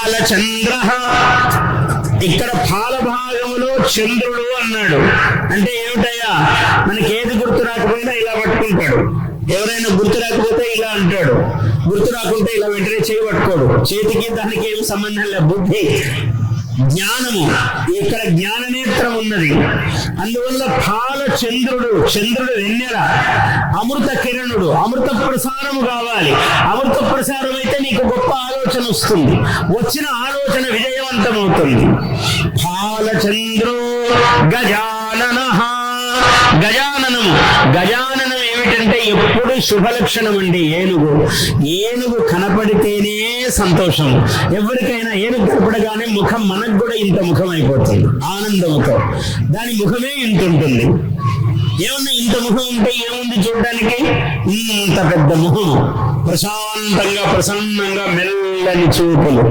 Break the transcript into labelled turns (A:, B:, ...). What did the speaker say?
A: ఫాలచంద్ర. ఇక్కడ ఫాల భాగంలో చంద్రుడు అన్నాడు అంటే ఏమిటయ్యా, మనకి ఏది గుర్తు రాకపోయినా ఇలా పట్టుకుంటాడు, ఎవరైనా గుర్తు రాకపోతే ఇలా అంటాడు, గుర్తు రాకుంటే ఇలా వెంటనే చేయి పట్టుకోడు, చేతికి దానికి ఏమి సంబంధం లేదు, బుద్ధి జ్ఞానము, ఇక్కడ జ్ఞాననేత్రం ఉన్నది. అందువల్ల ఫాల చంద్రుడు, చంద్రుడు వెన్నెల, అమృత కిరణుడు, అమృత ప్రసారము కావాలి. అమృత ప్రసారం అయితే నీకు గొప్ప ఆలోచన వస్తుంది, వచ్చిన ఆలోచన విజయవంతమవుతుంది. ఫాల చంద్రో గజానన. గజాననము, గజాననం ఏమిటంటే ఎప్పుడు శుభలక్షణం అండి. ఏనుగు, ఏనుగు కనపడితేనే సంతోషం. ఎవరికైనా ఏనుగు కనపడగానే ముఖం మనకు కూడా ఇంత ముఖం అయిపోతుంది, ఆనంద ముఖం. దాని ముఖమే ఇంత ఉంటుంది. ఏమన్నా ఇంత ముఖం ఉంటే ఏముంది చూడడానికి, ఇంత పెద్ద ముఖం, ప్రశాంతంగా ప్రసన్నంగా మెల్లని చూపులు.